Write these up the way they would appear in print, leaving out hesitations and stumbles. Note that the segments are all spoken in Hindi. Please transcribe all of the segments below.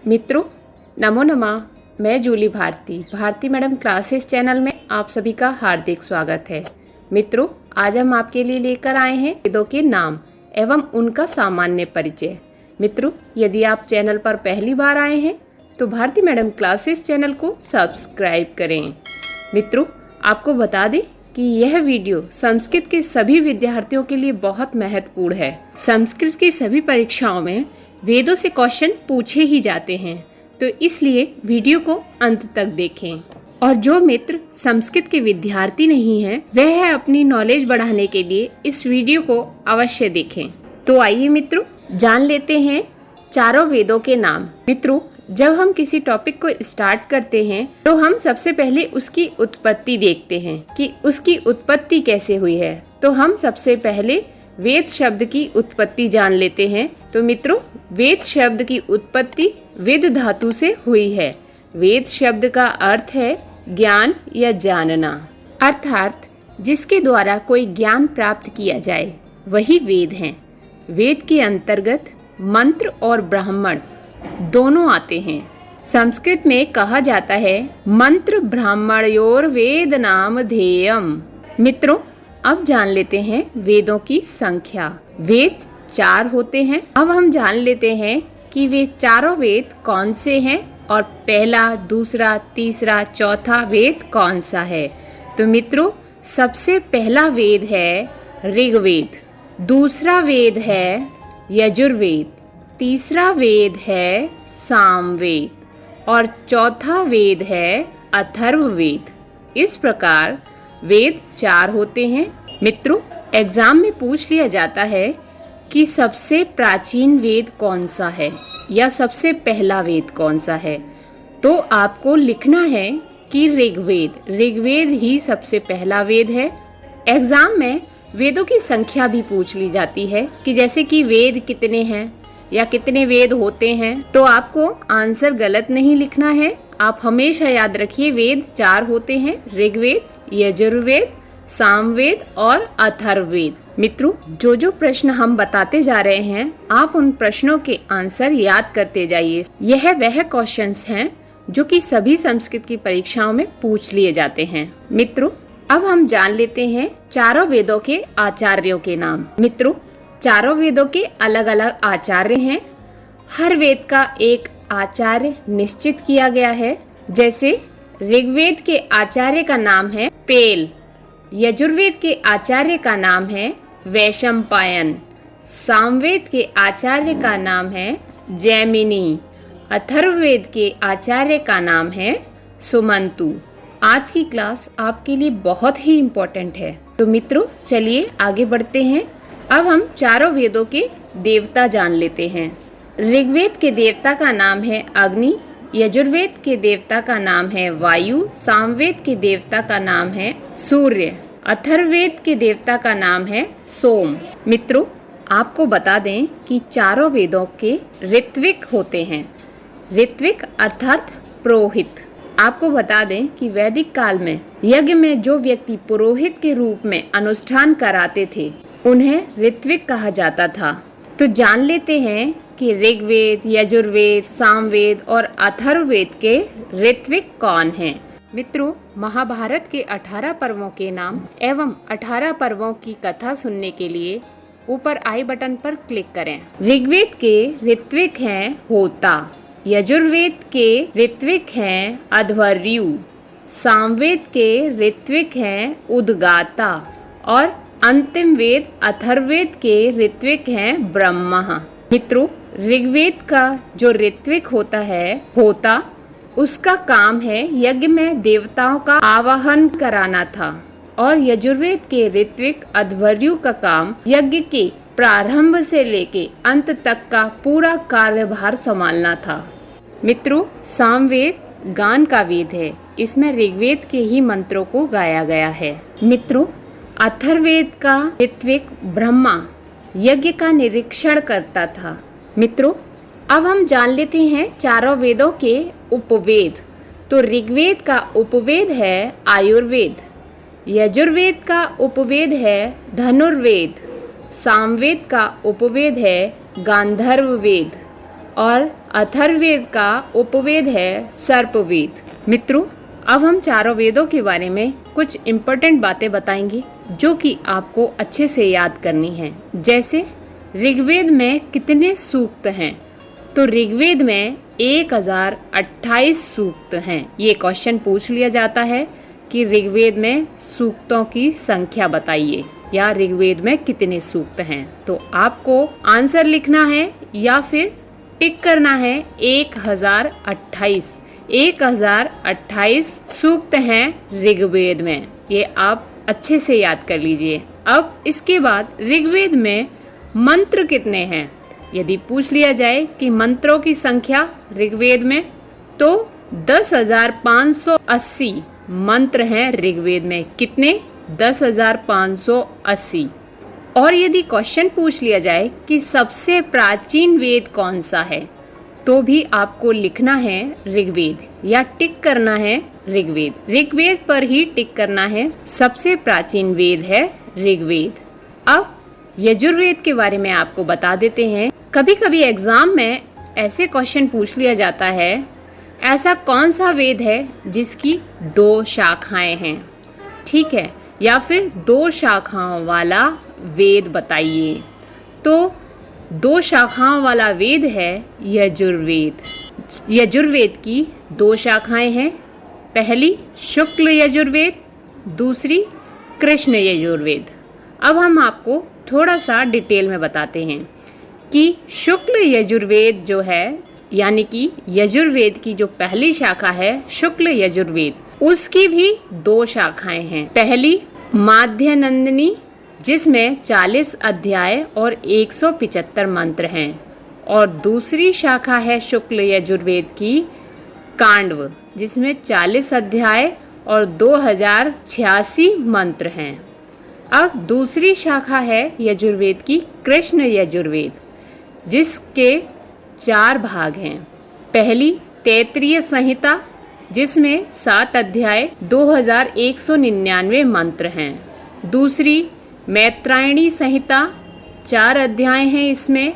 मित्रों, नमो नमः। मैं Julie Bharti madam classes channel में आप सभी का हार्दिक स्वागत है। मित्रों, आज हम आपके लिए लेकर आए हैं वेदों के नाम एवं उनका सामान्य परिचय। मित्रों, यदि आप चैनल पर पहली बार आए हैं तो भारती मैडम क्लासेस चैनल को सब्सक्राइब करें। मित्रों, आपको बता दें कि यह वीडियो संस्कृत के सभी विद्यार्थियों के लिए बहुत महत्वपूर्ण है। संस्कृत की सभी परीक्षाओं में वेदों से क्वेश्चन पूछे ही जाते हैं, तो इसलिए वीडियो को अंत तक देखें। और जो मित्र संस्कृत के विद्यार्थी नहीं हैं, वह अपनी नॉलेज बढ़ाने के लिए इस वीडियो को अवश्य देखें। तो आइए मित्रों, जान लेते हैं चारों वेदों के नाम। मित्रों, जब हम किसी टॉपिक को स्टार्ट करते हैं तो हम सबसे पहले उसकी उत्पत्ति देखते हैं कि उसकी उत्पत्ति कैसे हुई है। तो हम सबसे पहले वेद शब्द की उत्पत्ति जान लेते हैं। तो मित्रों, वेद शब्द की उत्पत्ति विद धातु से हुई है। वेद शब्द का अर्थ है ज्ञान या जानना, अर्थात जिसके द्वारा कोई ज्ञान प्राप्त किया जाए वही वेद हैं। वेद के अंतर्गत मंत्र और ब्राह्मण दोनों आते हैं। संस्कृत में कहा जाता है मंत्र ब्राह्मणयोर वेद नाम ध्येयम। मित्रों, अब जान लेते हैं वेदों की संख्या। वेद 4 होते हैं। अब हम जान लेते हैं कि वे चारों वेद कौन से हैं और पहला, दूसरा, तीसरा, चौथा वेद कौन सा है। तो मित्रों, सबसे पहला वेद है ऋग्वेद, दूसरा वेद है यजुर्वेद, तीसरा वेद है सामवेद और चौथा वेद है अथर्ववेद। इस प्रकार वेद 4 होते हैं। मित्रों, एग्जाम में पूछ लिया जाता है कि सबसे प्राचीन वेद कौन सा है या सबसे पहला वेद कौन सा है। तो आपको लिखना है कि ऋग्वेद ही सबसे पहला वेद है। एग्जाम में वेदों की संख्या भी पूछ ली जाती है कि जैसे कि वेद कितने हैं या कितने वेद होते हैं। तो आपको आंसर गलत नहीं लिखना है। आप हमेशा याद रखिए वेद 4 होते हैं, ऋग्वेद, यजुर्वेद, सामवेद और अथर्ववेद। मित्रों, जो प्रश्न हम बताते जा रहे हैं, आप उन प्रश्नों के आंसर याद करते जाइए। यह वह क्वेश्चंस हैं जो कि सभी संस्कृत की परीक्षाओं में पूछ लिए जाते हैं। मित्रों, अब हम जान लेते हैं चारों वेदों के आचार्यों के नाम। मित्रों, चारों वेदों के अलग अलग आचार्य हैं। हर वेद का एक आचार्य निश्चित किया गया है। जैसे ऋग्वेद के आचार्य का नाम है पेल, यजुर्वेद के आचार्य का नाम है वैशंपायन, सामवेद के आचार्य का नाम है जैमिनी, अथर्ववेद के आचार्य का नाम है सुमंतु। आज की क्लास आपके लिए बहुत ही इम्पोर्टेंट है। तो मित्रों, चलिए आगे बढ़ते हैं। अब हम चारों वेदों के देवता जान लेते हैं। ऋग्वेद के देवता का नाम है अग्नि, यजुर्वेद के देवता का नाम है वायु, सामवेद के देवता का नाम है सूर्य, अथर्ववेद के देवता का नाम है सोम। मित्रों, आपको बता दें कि चारों वेदों के ऋत्विक होते हैं। ऋत्विक अर्थात पुरोहित। आपको बता दें कि वैदिक काल में यज्ञ में जो व्यक्ति पुरोहित के रूप में अनुष्ठान कराते थे उन्हें ऋत्विक कहा जाता था। तो जान लेते हैं कि ऋग्वेद, यजुर्वेद, सामवेद और अथर्ववेद के ऋत्विक कौन हैं। मित्रों, महाभारत के 18 पर्वों के नाम एवं 18 पर्वों की कथा सुनने के लिए ऊपर आई बटन पर क्लिक करें। ऋग्वेद के ऋत्विक हैं होता, यजुर्वेद के ऋत्विक हैं अध्वर्यु, सामवेद के ऋत्विक हैं उद्गाता और अंतिम वेद अथर्ववेद के ऋत्विक हैं ब्रह्मा। मित्रों, ऋग्वेद का जो ऋत्विक होता है होता, उसका काम है यज्ञ में देवताओं का आवाहन कराना था और यजुर्वेद के ऋत्विक अध्वर्यु का काम यज्ञ के प्रारंभ से लेके अंत तक का पूरा कार्यभार संभालना था। मित्रों, सामवेद गान का वेद है। इसमें ऋग्वेद के ही मंत्रों को गाया गया है। मित्रों, अथर्ववेद का ऋत्विक ब्रह्मा यज्ञ का निरीक्षण करता था। मित्रों, अब हम जान लेते हैं चारों वेदों के उपवेद। तो ऋग्वेद का उपवेद है आयुर्वेद, यजुर्वेद का उपवेद है धनुर्वेद, सामवेद का उपवेद है गांधर्व वेद, और अथर्ववेद का उपवेद है सर्पवेद। मित्रों, अब हम चारों वेदों के बारे में कुछ इम्पोर्टेंट बातें बताएंगे जो कि आपको अच्छे से याद करनी है। जैसे ऋग्वेद में कितने सूक्त हैं? तो ऋग्वेद में 1028 सूक्त हैं। ये क्वेश्चन पूछ लिया जाता है कि ऋग्वेद में सूक्तों की संख्या बताइए या ऋग्वेद में कितने सूक्त हैं। तो आपको आंसर लिखना है या फिर टिक करना है 1028। 1028 सूक्त हैं ऋग्वेद में, ये आप अच्छे से याद कर लीजिए। अब इसके बाद ऋग्वेद में मंत्र कितने हैं? यदि पूछ लिया जाए कि मंत्रों की संख्या ऋग्वेद में, तो 10,580 मंत्र हैं ऋग्वेद में। कितने? 10,580। और यदि क्वेश्चन पूछ लिया जाए कि सबसे प्राचीन वेद कौन सा है, तो भी आपको लिखना है ऋग्वेद या टिक करना है ऋग्वेद। ऋग्वेद पर ही टिक करना है। सबसे प्राचीन वेद है ऋग्वेद। अब यजुर्वेद के बारे में आपको बता देते हैं। कभी कभी एग्जाम में ऐसे क्वेश्चन पूछ लिया जाता है, ऐसा कौन सा वेद है जिसकी 2 शाखाएं हैं, ठीक है, या फिर 2 शाखाओं वाला वेद बताइए। तो 2 शाखाओं वाला वेद है यजुर्वेद। यजुर्वेद की 2 शाखाएं हैं। पहली शुक्ल यजुर्वेद, दूसरी कृष्ण यजुर्वेद। अब हम आपको थोड़ा सा डिटेल में बताते हैं कि शुक्ल यजुर्वेद जो है, यानी कि यजुर्वेद की जो पहली शाखा है शुक्ल यजुर्वेद, उसकी भी 2 शाखाएं हैं। पहली माध्यनंदिनी, जिसमें 40 अध्याय और 175 मंत्र हैं, और दूसरी शाखा है शुक्ल यजुर्वेद की कांडव, जिसमें 40 अध्याय और 2086 मंत्र हैं। अब दूसरी शाखा है यजुर्वेद की कृष्ण यजुर्वेद, जिसके 4 भाग हैं। पहली तैत्तिरीय संहिता, जिसमें 7 अध्याय 2199 मंत्र हैं। दूसरी मैत्रायणी संहिता, 4 अध्याय हैं इसमें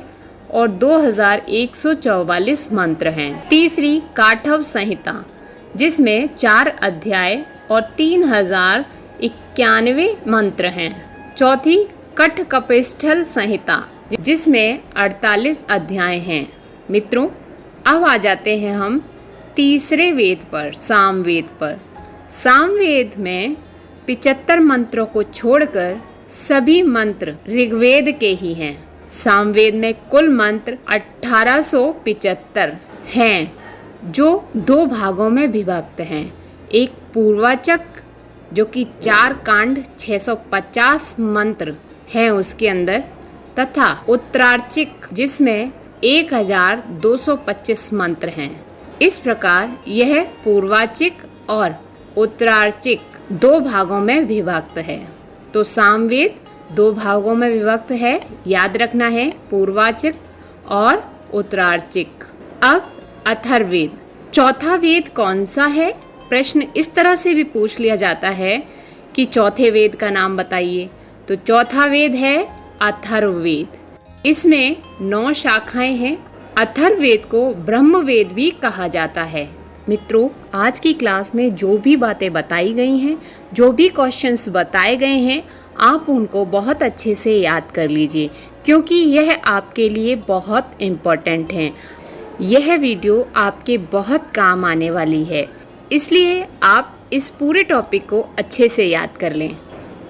और 2144 मंत्र हैं। तीसरी काठव संहिता, जिसमें 4 अध्याय और 3091 मंत्र हैं। चौथी कठकपिस्थल संहिता, जिसमें 48 अध्याय हैं। मित्रों, अब आ जाते हैं हम तीसरे वेद पर, सामवेद पर। सामवेद में 75 मंत्रों को छोड़कर सभी मंत्र ऋग्वेद के ही हैं। सामवेद में कुल मंत्र 1875 हैं, जो 2 भागों में विभक्त हैं। एक पूर्वाचक, जो कि 4 कांड 650 मंत्र हैं उसके अंदर, तथा उत्तरार्चिक, जिसमें 1225 मंत्र हैं। इस प्रकार यह पूर्वाचिक और उत्तरार्चिक 2 भागों में विभक्त है। तो सामवेद 2 भागों में विभक्त है, याद रखना है, पूर्वाचिक और उत्तरार्चिक। अब अथर्ववेद, चौथा वेद कौन सा है? प्रश्न इस तरह से भी पूछ लिया जाता है कि चौथे वेद का नाम बताइए। तो चौथा वेद है अथर्ववेद। इसमें 9 शाखाएं हैं। अथर्ववेद को ब्रह्मवेद भी कहा जाता है। मित्रों, आज की क्लास में जो भी बातें बताई गई हैं, जो भी क्वेश्चंस बताए गए हैं, आप उनको बहुत अच्छे से याद कर लीजिए, क्योंकि यह आपके लिए बहुत इम्पोर्टेंट है। यह वीडियो आपके बहुत काम आने वाली है, इसलिए आप इस पूरे टॉपिक को अच्छे से याद कर लें।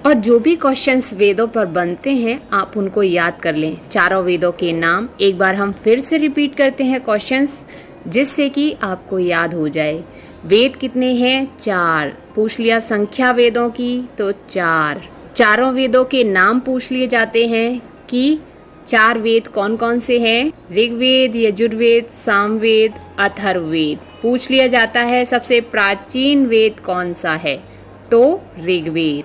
और जो भी क्वेश्चंस वेदों पर बनते हैं, आप उनको याद कर लें। चारों वेदों के नाम एक बार हम फिर से रिपीट करते हैं क्वेश्चंस, जिससे कि आपको याद हो जाए। वेद कितने हैं? 4। पूछ लिया संख्या वेदों की, तो 4। चारों वेदों के नाम पूछ लिए जाते हैं कि 4 वेद कौन कौन से हैं? ऋग्वेद, यजुर्वेद, सामवेद, अथर्ववेद। पूछ लिया जाता है सबसे प्राचीन वेद कौन सा है? तो ऋग्वेद।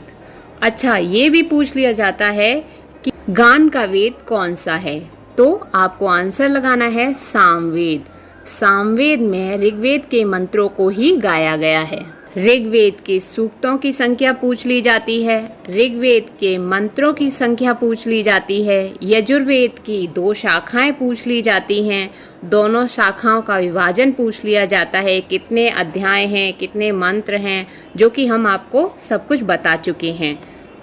अच्छा, ये भी पूछ लिया जाता है कि गान का वेद कौन सा है? तो आपको आंसर लगाना है सामवेद। सामवेद में ऋग्वेद के मंत्रों को ही गाया गया है। ऋग्वेद के सूक्तों की संख्या पूछ ली जाती है, ऋग्वेद के मंत्रों की संख्या पूछ ली जाती है, यजुर्वेद की 2 शाखाएं पूछ ली जाती हैं, दोनों शाखाओं का विभाजन पूछ लिया जाता है, कितने अध्याय हैं, कितने मंत्र हैं, जो कि हम आपको सब कुछ बता चुके हैं।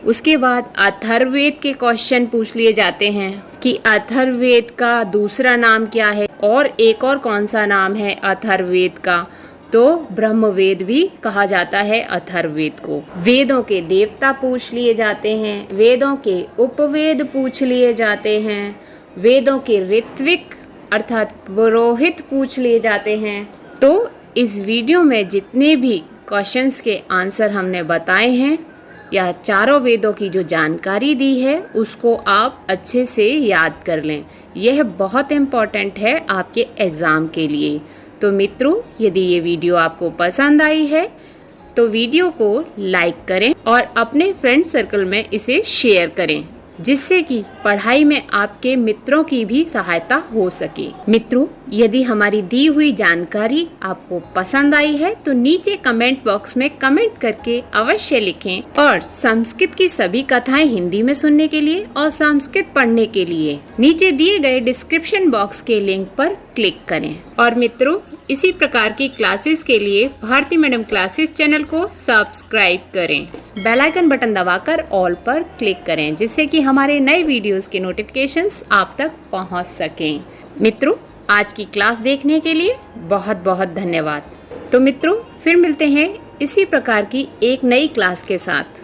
उसके बाद अथर्ववेद के क्वेश्चन पूछ लिए जाते हैं कि अथर्ववेद का दूसरा नाम क्या है और एक और कौन सा नाम है अथर्ववेद का, तो ब्रह्मवेद भी कहा जाता है अथर्ववेद को। वेदों के देवता पूछ लिए जाते हैं, वेदों के उपवेद पूछ लिए जाते हैं, वेदों के ऋत्विक अर्थात पुरोहित पूछ लिए जाते हैं। तो इस वीडियो में जितने भी क्वेश्चंस के आंसर हमने बताए हैं या चारों वेदों की जो जानकारी दी है उसको आप अच्छे से याद कर लें। यह बहुत इम्पॉर्टेंट है आपके एग्ज़ाम के लिए। तो मित्रों, यदि ये वीडियो आपको पसंद आई है तो वीडियो को लाइक करें और अपने फ्रेंड सर्कल में इसे शेयर करें, जिससे कि पढ़ाई में आपके मित्रों की भी सहायता हो सके। मित्रों, यदि हमारी दी हुई जानकारी आपको पसंद आई है तो नीचे कमेंट बॉक्स में कमेंट करके अवश्य लिखें और संस्कृत की सभी कथाएं हिंदी में सुनने के लिए और संस्कृत पढ़ने के लिए नीचे दिए गए डिस्क्रिप्शन बॉक्स के लिंक पर क्लिक करें। और मित्रों, इसी प्रकार की क्लासेस के लिए भारती मैडम क्लासेस चैनल को सब्सक्राइब करें, बेल आइकन बटन दबाकर ऑल पर क्लिक करें, जिससे कि हमारे नए वीडियोस के नोटिफिकेशंस आप तक पहुंच सकें। मित्रों, आज की क्लास देखने के लिए बहुत बहुत धन्यवाद। तो मित्रों, फिर मिलते हैं इसी प्रकार की एक नई क्लास के साथ।